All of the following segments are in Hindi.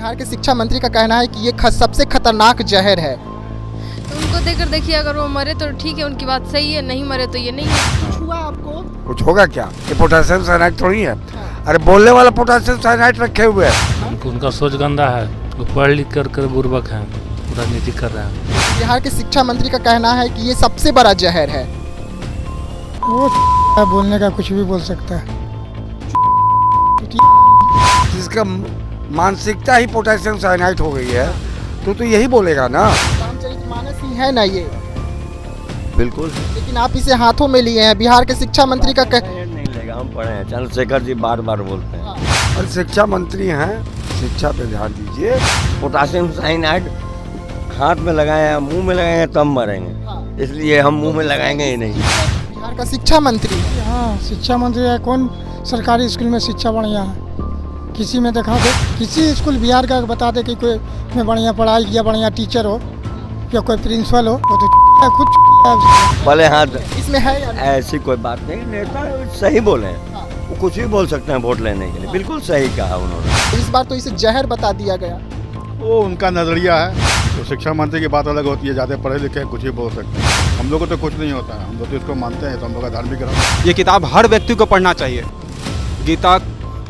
बिहार के शिक्षा मंत्री का कहना है कि ये सबसे खतरनाक जहर है। तो उनको देकर देखिए, अगर वो मरे तो ठीक है, उनकी बात सही है, नहीं मरे तो ये नहीं है। कुछ हुआ आपको? कुछ होगा क्या? ये पोटेशियम साइनाइड थोड़ी है। अरे बोलने वाला पोटेशियम साइनाइड रखे हुए है। उनका सोच गंदा है, वो पढ़ लिख कर बुर्बक हैं, राजनीति कर रहे हैं। बिहार के शिक्षा मंत्री का कहना है कि ये सबसे बड़ा जहर है। वो बोलने का कुछ भी बोल सकता है। जिसका मानसिकता ही पोटेशियम साइनाइड हो गई है तो यही बोलेगा ना। रामचरितमानस ही है ना ये। बिल्कुल। लेकिन आप इसे हाथों में लिए हैं। बिहार के शिक्षा मंत्री का नहीं लेगा, हम पढ़े हैं, चंद्रशेखर जी बार बार बोलते हैं। और शिक्षा मंत्री हैं, शिक्षा पे ध्यान दीजिए। पोटासियम साइनाइड हाथ में लगाए हैं, मुंह में लगाए हैं तब मरेंगे, इसलिए हम मुंह में लगाएंगे ही नहीं। बिहार का शिक्षा मंत्री। हाँ, शिक्षा मंत्री है। कौन सरकारी स्कूल में शिक्षा बढ़िया है? किसी में दिखा दे, किसी स्कूल बिहार का बता दे कि कोई में बढ़िया पढ़ाई या बढ़िया टीचर हो या कोई प्रिंसिपल हो, वो तो खुद है। भले हाथ इसमें है या नहीं? ऐसी कोई बात नहीं, नेता सही बोले हैं, वो कुछ भी बोल सकते हैं वोट लेने के लिए, बिल्कुल सही कहा उन्होंने। इस बार तो इसे जहर बता दिया गया। वो उनका नज़रिया है। तो शिक्षा मंत्री की बात अलग होती है, ज़्यादा पढ़े लिखे हैं, कुछ भी बोल सकते हैं। हम लोग को तो कुछ नहीं होता है, हम लोग तो इसको मानते हैं, तो हम लोग का धार्मिक ग्रंथ। ये किताब हर व्यक्ति को पढ़ना चाहिए। गीता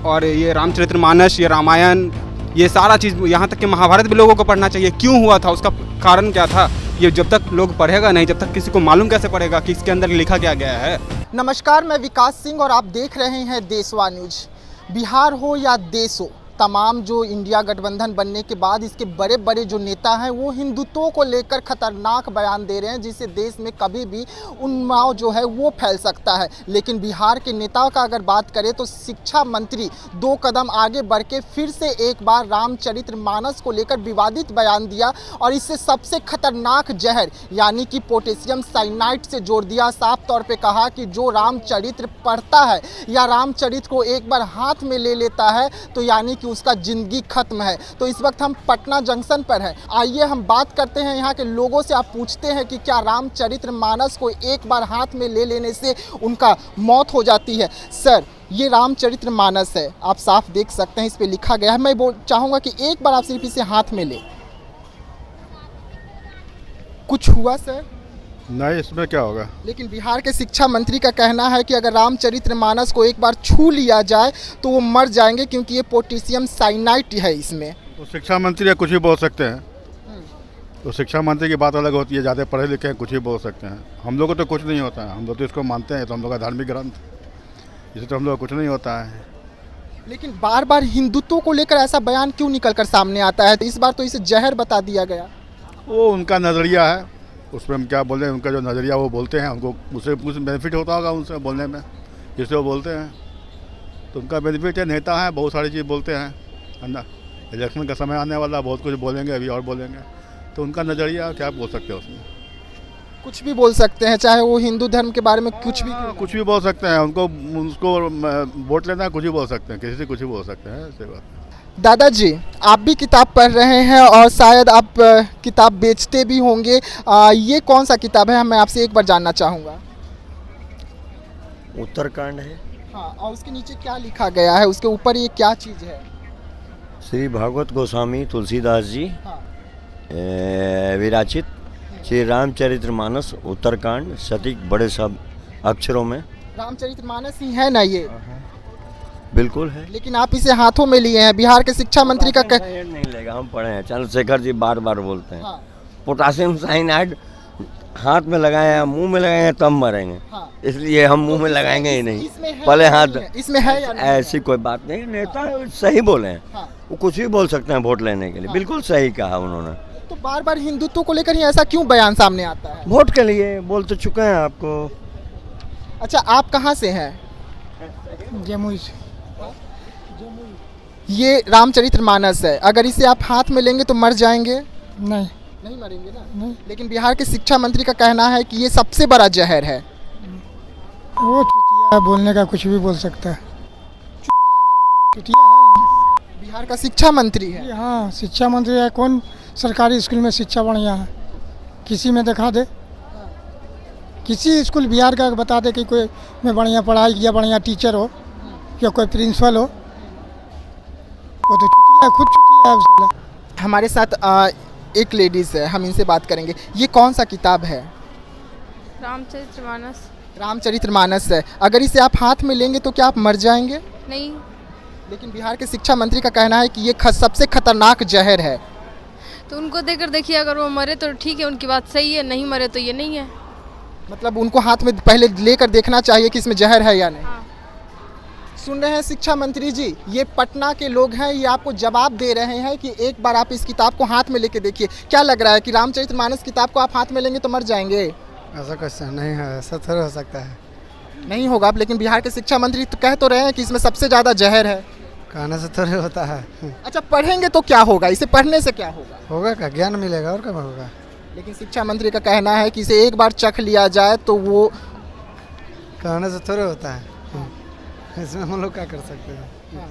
और ये रामचरितमानस, ये रामायण, ये सारा चीज़, यहाँ तक कि महाभारत भी लोगों को पढ़ना चाहिए। क्यों हुआ था, उसका कारण क्या था, ये जब तक लोग पढ़ेगा नहीं, जब तक किसी को मालूम कैसे पड़ेगा कि इसके अंदर लिखा क्या गया है। नमस्कार, मैं विकास सिंह और आप देख रहे हैं देशवा न्यूज। बिहार हो या देश हो, तमाम जो इंडिया गठबंधन बनने के बाद इसके बड़े बड़े जो नेता हैं वो हिंदुत्व को लेकर खतरनाक बयान दे रहे हैं, जिससे देश में कभी भी उन्माद जो है वो फैल सकता है। लेकिन बिहार के नेताओं का अगर बात करें तो शिक्षा मंत्री 2 कदम आगे बढ़ के फिर से एक बार रामचरितमानस को लेकर विवादित बयान दिया और इससे सबसे खतरनाक जहर यानी कि पोटेशियम साइनाइड से जोड़ दिया। साफ तौर पर कहा कि जो रामचरित्र पढ़ता है या रामचरित्र को एक बार हाथ में ले लेता है तो यानी कि उसका जिंदगी खत्म है। तो इस वक्त हम पटना जंक्शन पर हैं। आइए हम बात करते हैं यहाँ के लोगों से। आप पूछते हैं कि क्या रामचरितमानस को एक बार हाथ में ले लेने से उनका मौत हो जाती है। सर, ये रामचरितमानस है, आप साफ देख सकते हैं, इस पे लिखा गया है। मैं चाहूँगा कि एक बार आप सिर्फ इसे हाथ में ले। कुछ हुआ सर? नहीं, इसमें क्या होगा? लेकिन बिहार के शिक्षा मंत्री का कहना है कि अगर रामचरितमानस को एक बार छू लिया जाए तो वो मर जाएंगे, क्योंकि ये पोटेशियम साइनाइड है इसमें। तो शिक्षा मंत्री है, कुछ भी बोल सकते हैं। तो शिक्षा मंत्री की बात अलग होती है, ज़्यादा पढ़े लिखे हैं, कुछ भी बोल सकते हैं। हम लोग को तो कुछ नहीं होता है, हम लोग तो इसको मानते हैं, तो हम लोग का धार्मिक ग्रंथ, इसे तो हम लोग को कुछ नहीं होता है। लेकिन बार बार हिंदुत्व को लेकर ऐसा बयान क्यों निकल कर सामने आता है? तो इस बार तो इसे जहर बता दिया गया। वो उनका नज़रिया है, उसमें हम क्या बोले, उनका जो नज़रिया वो बोलते हैं, हमको उससे कुछ बेनिफिट होता होगा उनसे बोलने में, जिससे वो बोलते हैं। तो उनका बेनिफिट है, नेता है, बहुत सारी चीज़ बोलते हैं, है ना। इलेक्शन का समय आने वाला, बहुत कुछ बोलेंगे, अभी और बोलेंगे। तो उनका नज़रिया क्या बोल सकते हैं उसमें? कुछ भी बोल सकते हैं, चाहे वो हिंदू धर्म के बारे में कुछ भी बोल सकते हैं। उसको वोट लेना है, कुछ भी बोल सकते हैं, किसी से कुछ भी बोल सकते हैं, ऐसी बात। दादाजी, आप भी किताब पढ़ रहे हैं और शायद आप किताब बेचते भी होंगे। ये कौन सा किताब है, मैं आपसे एक बार जानना चाहूँगा। उत्तरकांड है। हाँ, और उसके नीचे क्या लिखा गया है, उसके ऊपर ये क्या चीज़ है? श्री भागवत गोस्वामी तुलसीदास जी हाँ। विराचित श्री रामचरितमानस उत्तरकांड, सटीक बड़े सब अक्षरों में। रामचरितमानस ही है ना ये? बिल्कुल है। लेकिन आप इसे हाथों में लिए हैं। बिहार के शिक्षा मंत्री का नहीं लेगा, हम पढ़े हैं, चंद्रशेखर जी बार बार बोलते हैं। हाँ। पोटासियम साइनाइड हाथ में लगाए हैं, मुंह में लगाए हैं तब मरेंगे, हाँ। इसलिए हम मुंह में लगाएंगे ही नहीं। इसमें भले हाथ इसमें है या नहीं? ऐसी कोई बात नहीं, नेता सही बोले हैं, हाँ। वो कुछ भी बोल सकते हैं वोट लेने के लिए, हाँ। बिल्कुल सही कहा उन्होंने। तो बार बार हिंदुत्व को लेकर ही ऐसा क्यों बयान सामने आता है? वोट के लिए बोल तो चुके हैं आपको। अच्छा, आप कहाँ से हैं? जमुई से। ये रामचरितमानस है, अगर इसे आप हाथ में लेंगे तो मर जाएंगे? नहीं मरेंगे ना। नहीं। लेकिन बिहार के शिक्षा मंत्री का कहना है कि ये सबसे बड़ा जहर है। वो चुतिया बोलने का कुछ भी बोल सकता है। चुतिया है। बिहार का शिक्षा मंत्री है। हाँ, शिक्षा मंत्री है। कौन सरकारी स्कूल में शिक्षा बढ़िया है? किसी में दिखा दे, किसी स्कूल बिहार का बता दे कि कोई में बढ़िया पढ़ाई या बढ़िया टीचर हो या कोई प्रिंसिपल हो, वो तो चुतिया, खुद चुतिया है साला। हमारे साथ एक लेडीज़ है, हम इनसे बात करेंगे। ये कौन सा किताब है? रामचरितमानस। रामचरितमानस है। अगर इसे आप हाथ में लेंगे तो क्या आप मर जाएंगे? नहीं। लेकिन बिहार के शिक्षा मंत्री का कहना है कि ये सबसे खतरनाक जहर है। तो उनको देकर देखिए, अगर वो मरे तो ठीक है, उनकी बात सही है, नहीं मरे तो ये नहीं है। मतलब उनको हाथ में पहले लेकर देखना चाहिए कि इसमें जहर है या नहीं। हाँ। सुन रहे हैं शिक्षा मंत्री जी, ये पटना के लोग हैं, ये आपको जवाब दे रहे हैं कि एक बार आप इस किताब को हाथ में लेके देखिए। क्या लग रहा है कि रामचरितमानस किताब को आप हाथ में लेंगे तो मर जाएंगे? ऐसा क्वेश्चन नहीं है, ऐसा थोड़ा हो सकता है। नहीं होगा। लेकिन बिहार के शिक्षा मंत्री तो कह तो रहे हैं कि इसमें सबसे ज़्यादा जहर है। कहने से थोड़े होता है। अच्छा, पढ़ेंगे तो क्या होगा? इसे पढ़ने से क्या होगा? होगा क्या, ज्ञान मिलेगा और क्या होगा। लेकिन शिक्षा मंत्री का कहना है कि इसे एक बार चख लिया जाए तो वो कहने से थोड़े होता है। इसमें हम लोग क्या कर सकते हैं?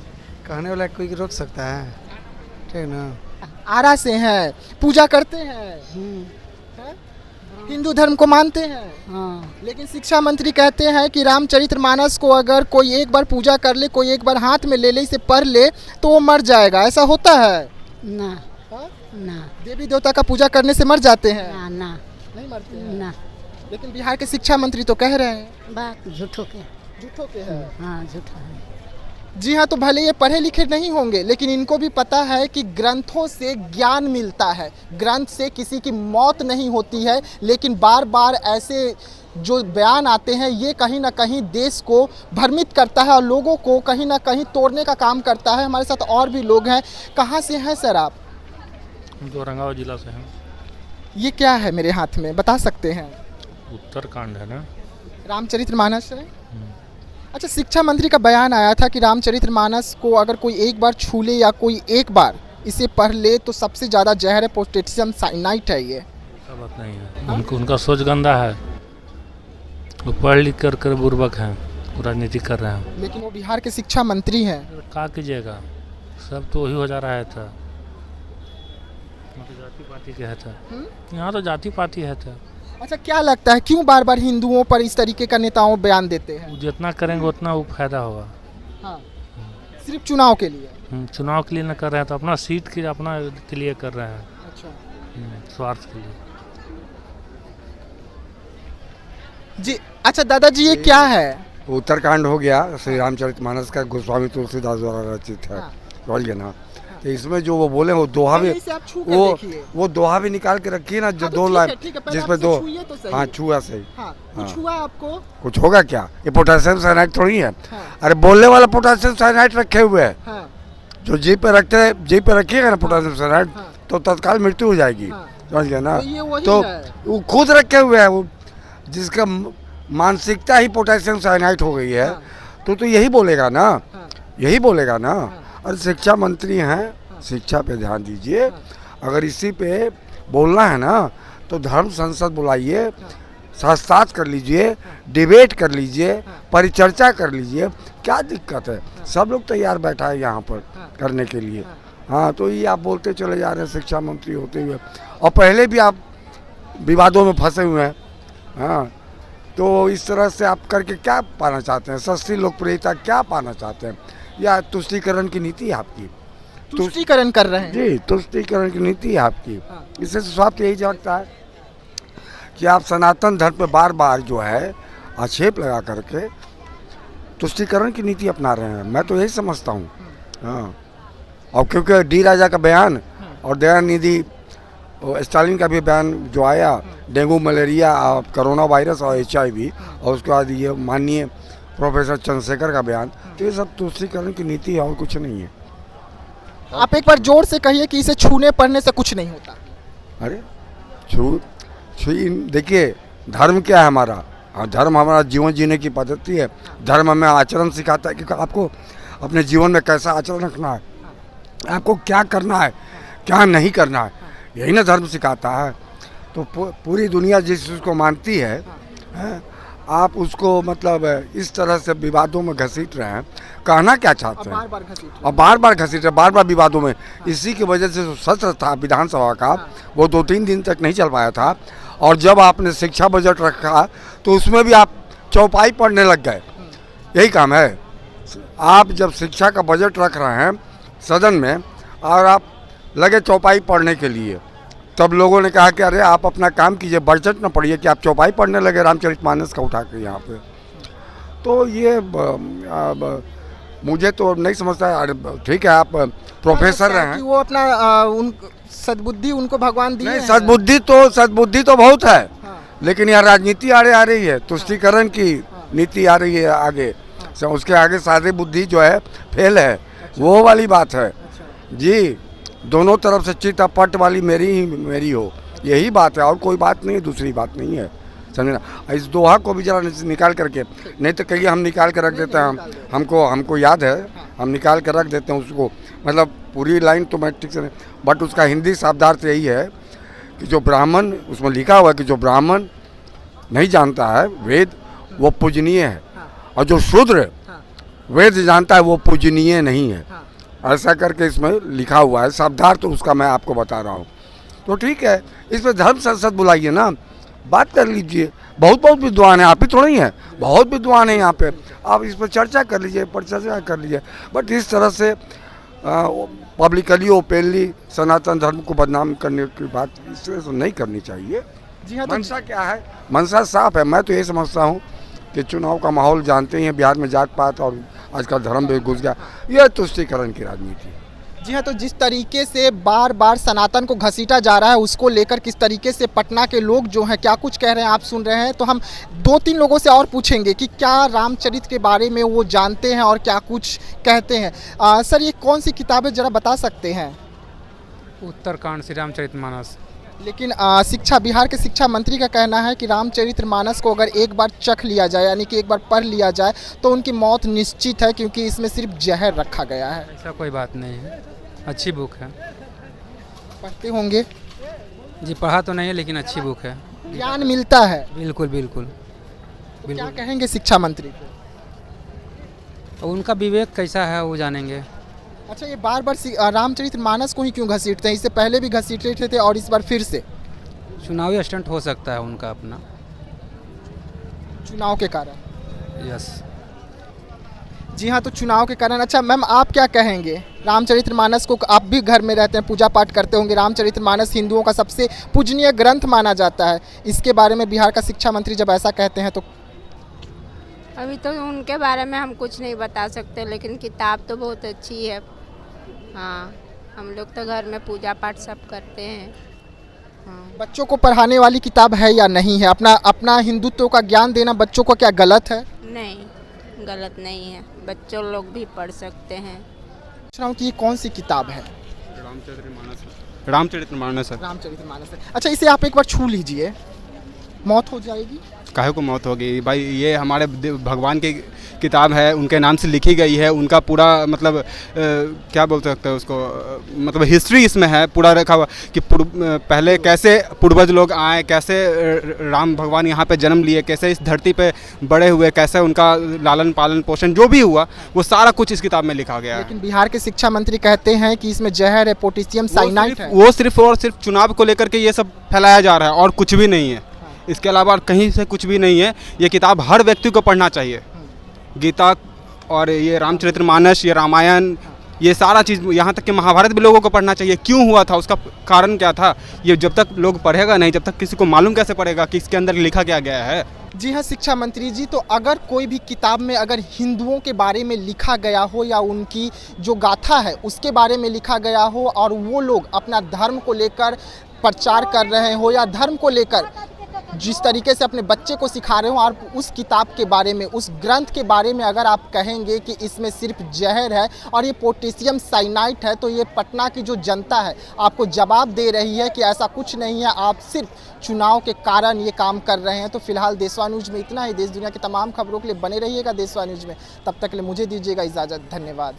कहने वाला कोई रोक सकता है? ठीक ना। आरा से हैं, पूजा करते हैं, हैं? हिंदू धर्म को मानते हैं। हाँ। लेकिन शिक्षा मंत्री कहते हैं कि रामचरितमानस को अगर कोई एक बार पूजा कर ले, कोई एक बार हाथ में ले ले, इसे पढ़ ले तो वो मर जाएगा। ऐसा होता है? ना हाँ? ना देवी देवता का पूजा करने से मर जाते हैं? ना ना नहीं मरते हैं। ना। लेकिन बिहार के शिक्षा मंत्री तो कह रहे हैं। बात झूठों के। झूठों के हैं। हाँ, झूठा है। जी हाँ, तो भले ये पढ़े लिखे नहीं होंगे, लेकिन इनको भी पता है कि ग्रंथों से ज्ञान मिलता है। ग्रंथ से किसी की मौत नहीं होती है। लेकिन बार बार ऐसे जो बयान आते हैं, ये कहीं ना कहीं देश को भ्रमित करता है और लोगों को कहीं ना कहीं तोड़ने का काम करता है। हमारे साथ और भी लोग हैं। कहाँ से हैं सर आप? हम तो औरंगाबाद जिला से हैं। ये क्या है मेरे हाथ में, बता सकते हैं? उत्तरकांड है ना। रामचरितमानस है। अच्छा, शिक्षा मंत्री का बयान आया था कि रामचरितमानस को अगर कोई एक बार छू ले या कोई एक बार इसे पढ़ ले तो सबसे ज़्यादा जहर है, पोटेशियम साइनाइड है। ये ऐसा बात नहीं है। उनका सोच गंदा है। वो पढ़ लिख कर बुर्बक हैं, राजनीति कर रहे हैं। लेकिन वो बिहार के शिक्षा मंत्री हैं। क्या कीजिएगा, सब तो वही हो जा रहा है था। तो जाति पार्टी के है था। यहाँ तो जाति पार्टी है था। अच्छा, क्या लगता है क्यों बार बार हिंदुओं पर इस तरीके का नेताओं बयान देते हैं? जितना करेंगे उतना वो फायदा होगा। हाँ, सिर्फ चुनाव के लिए? चुनाव के लिए न कर रहे हैं तो अपना सीट के अपना के लिए कर रहे हैं। अच्छा। स्वार्थ के लिए। जी अच्छा दादाजी, ये क्या है? उत्तरकांड हो गया श्री रामचरितमानस का, गोस्वामी तुलसीदास द्वारा रचित है। बोल गया ना। तो इसमें जो वो बोले वो दोहा भी, इसे आप छू के देखिए। वो दोहा भी निकाल के रखिए ना, जो हाँ, तो दो ठीक लाइन है, ठीक है, पहले जिसमें आप दो। इसे छूइए तो सही। हाँ, छुआ सही। हाँ, कुछ हुआ आपको? कुछ होगा क्या? ये पोटेशियम साइनाइड थोड़ी है। हाँ। अरे बोलने वाला पोटेशियम साइनाइड रखे हुए है। हाँ। जो जीप पे रखते हैं, जीप पे रखिएगा ना पोटेशियम साइनाइड, हाँ। तो तत्काल मृत्यु हो जाएगी। हाँ। समझ गया ना। तो ये वही तो है। वो खुद रखे हुए है, वो जिसका मानसिकता ही पोटेशियम साइनाइड हो गई है। हाँ। तो यही बोलेगा ना। हाँ। यही बोलेगा ना। हाँ। और शिक्षा मंत्री हैं, शिक्षा पे ध्यान दीजिए। अगर इसी पे बोलना है ना तो धर्म संसद बुलाइए, शास्त्रार्थ कर लीजिए, डिबेट कर लीजिए, परिचर्चा कर लीजिए। क्या दिक्कत है? सब लोग तैयार बैठा है यहाँ पर करने के लिए। हाँ, तो ये आप बोलते चले जा रहे हैं शिक्षा मंत्री होते हुए, और पहले भी आप विवादों में फंसे हुए हैं। हाँ, तो इस तरह से आप करके क्या पाना चाहते हैं? सस्ती लोकप्रियता क्या पाना चाहते हैं? या तुष्टीकरण की नीति है आपकी? तुष्टीकरण कर रहे हैं जी, तुष्टीकरण की नीति है आपकी। इससे स्वार्थ यही झलकता है कि आप सनातन धर्म पे बार बार जो है आक्षेप लगा करके तुष्टीकरण की नीति अपना रहे हैं। मैं तो यही समझता हूँ। हाँ, और क्योंकि डी राजा का बयान और दयानिधि स्टालिन का भी बयान जो आया, डेंगू, मलेरिया, कोरोना वायरस और HIV, और उसके बाद ये माननीय प्रोफेसर चंद्रशेखर का बयान, तो ये सब तुष्टीकरण की नीति है और कुछ नहीं है। आप एक बार जोर से कहिए कि इसे छूने पढ़ने से कुछ नहीं होता। अरे देखिए, धर्म क्या है हमारा? धर्म हमारा जीवन जीने की पद्धति है। धर्म हमें आचरण सिखाता है कि आपको अपने जीवन में कैसा आचरण रखना है, आपको क्या करना है, क्या नहीं करना है, यही ना धर्म सिखाता है। तो पूरी दुनिया जिस चीज़ को मानती है, आप उसको मतलब इस तरह से विवादों में घसीट रहे हैं। कहना क्या चाहते हैं? और बार बार घसीट रहे, बार बार विवादों में। इसी की वजह से जो सत्र था विधानसभा का, वो 2-3 दिन तक नहीं चल पाया था। और जब आपने शिक्षा बजट रखा तो उसमें भी आप चौपाई पढ़ने लग गए। यही काम है। आप जब शिक्षा का बजट रख रहे हैं सदन में और आप लगे चौपाई पढ़ने के लिए। तब लोगों ने कहा कि अरे आप अपना काम कीजिए, बजट न पढ़िए कि आप चौपाई पढ़ने लगे रामचरितमानस का उठा के यहाँ पे। तो ये मुझे तो नहीं समझता। अरे ठीक है, आप प्रोफेसर रहे हैं, वो अपना उन सद्बुद्धि उनको भगवान दी नहीं है। सद्बुद्धि तो बहुत है, लेकिन यहाँ राजनीति आड़े आ रही है, तुष्टीकरण की नीति आ रही है आगे। उसके आगे सादे बुद्धि जो है फेल है, वो वाली बात है जी। दोनों तरफ से चितापट वाली मेरी हो, यही बात है और कोई बात नहीं है, दूसरी बात नहीं है, समझना। इस दोहा को भी जरा निकाल करके, नहीं तो कहिए हम निकाल कर रख देते हैं, हमको याद है, हम निकाल कर रख देते हैं उसको। मतलब पूरी लाइन तो मैं ठीक से नहीं, बट उसका हिंदी शब्दार्थ यही है कि जो ब्राह्मण, उसमें लिखा हुआ है कि जो ब्राह्मण नहीं जानता है वेद वो पूजनीय है, और जो शूद्र वेद जानता है वो पूजनीय नहीं है। ऐसा करके इसमें लिखा हुआ है, शब्दार्थ तो उसका मैं आपको बता रहा हूँ। तो ठीक है, इस पर धर्म संसद बुलाइए ना, बात कर लीजिए। बहुत विद्वान है, आप ही थोड़ा ही हैं, बहुत विद्वान है यहाँ पे, आप इस पर चर्चा कर लीजिए, बट इस तरह से पब्लिकली ओपनली सनातन धर्म को बदनाम करने की बात इस तरह से नहीं करनी चाहिए। जी हाँ, मंशा क्या है? मंशा साफ है। मैं तो ये समझता हूँ कि चुनाव का माहौल जानते ही हैं, बिहार में जात पात और आजकल धर्म भी घुस गया, यह तुष्टीकरण की राजनीति है। जी हाँ, तो जिस तरीके से बार बार सनातन को घसीटा जा रहा है, उसको लेकर किस तरीके से पटना के लोग जो हैं क्या कुछ कह रहे हैं आप सुन रहे हैं। तो हम 2-3 लोगों से और पूछेंगे कि क्या रामचरित के बारे में वो जानते हैं और क्या कुछ कहते हैं। सर, ये कौन सी किताबें ज़रा बता सकते हैं? उत्तरकांड श्री रामचरितमानस। लेकिन बिहार के शिक्षा मंत्री का कहना है कि रामचरितमानस को अगर एक बार चख लिया जाए, यानी कि एक बार पढ़ लिया जाए, तो उनकी मौत निश्चित है, क्योंकि इसमें सिर्फ जहर रखा गया है। ऐसा कोई बात नहीं है, अच्छी बुक है। पढ़ते होंगे? जी पढ़ा तो नहीं है, लेकिन अच्छी बुक है, ज्ञान मिलता है। बिल्कुल। क्या कहेंगे शिक्षा मंत्री को? उनका विवेक कैसा है वो जानेंगे। अच्छा, ये बार बार रामचरितमानस को ही क्यों घसीटते हैं? इससे पहले भी घसीटे थे और इस बार फिर से? चुनावी स्टंट हो सकता है उनका अपना, चुनाव के कारण। यस। जी हाँ, तो चुनाव के कारण। अच्छा मैम, आप क्या कहेंगे? रामचरितमानस को, आप भी घर में रहते हैं, पूजा पाठ करते होंगे, रामचरितमानस हिंदुओं का सबसे पूजनीय ग्रंथ माना जाता है, इसके बारे में बिहार का शिक्षा मंत्री जब ऐसा कहते हैं तो? अभी तो उनके बारे में हम कुछ नहीं बता सकते, लेकिन किताब तो बहुत अच्छी है। हाँ, हम लोग तो घर में पूजा पाठ सब करते हैं। हाँ। बच्चों को पढ़ाने वाली किताब है या नहीं है? अपना हिंदुत्व का ज्ञान देना बच्चों को क्या गलत है? नहीं, गलत नहीं है, बच्चों लोग भी पढ़ सकते हैं। पूछ रहा हूँ कि ये कौन सी किताब है? रामचरितमानस है। रामचरितमानस है। अच्छा, इसे आप एक बार छू लीजिए, मौत हो जाएगी। काहे को मौत होगी भाई, ये हमारे भगवान की किताब है, उनके नाम से लिखी गई है, उनका पूरा मतलब क्या बोल सकते हैं उसको, मतलब हिस्ट्री इसमें है पूरा रखा हुआ कि पहले कैसे पूर्वज लोग आए, कैसे राम भगवान यहाँ पे जन्म लिए, कैसे इस धरती पे बड़े हुए, कैसे उनका लालन पालन पोषण जो भी हुआ वो सारा कुछ इस किताब में लिखा गया है। लेकिन बिहार के शिक्षा मंत्री कहते हैं कि इसमें जहर है, पोटेशियम साइनाइड है। वो सिर्फ और सिर्फ चुनाव को लेकर के ये सब फैलाया जा रहा है और कुछ भी नहीं है, इसके अलावा कहीं से कुछ भी नहीं है। ये किताब हर व्यक्ति को पढ़ना चाहिए। गीता और ये रामचरितमानस, ये रामायण, ये सारा चीज़, यहाँ तक कि महाभारत भी लोगों को पढ़ना चाहिए। क्यों हुआ था, उसका कारण क्या था, ये जब तक लोग पढ़ेगा नहीं, जब तक किसी को मालूम कैसे पड़ेगा कि इसके अंदर लिखा क्या गया है। जी हाँ शिक्षा मंत्री जी, तो अगर कोई भी किताब में अगर हिंदुओं के बारे में लिखा गया हो या उनकी जो गाथा है उसके बारे में लिखा गया हो और वो लोग अपना धर्म को लेकर प्रचार कर रहे हो या धर्म को लेकर जिस तरीके से अपने बच्चे को सिखा रहे हो और उस किताब के बारे में, उस ग्रंथ के बारे में अगर आप कहेंगे कि इसमें सिर्फ जहर है और ये पोटेशियम साइनाइड है, तो ये पटना की जो जनता है आपको जवाब दे रही है कि ऐसा कुछ नहीं है, आप सिर्फ चुनाव के कारण ये काम कर रहे हैं। तो फिलहाल देशवा न्यूज़ में इतना ही। देश दुनिया की तमाम खबरों के लिए बने रहिएगा देशवा न्यूज़ में। तब तक के लिए मुझे दीजिएगा इजाज़त। धन्यवाद।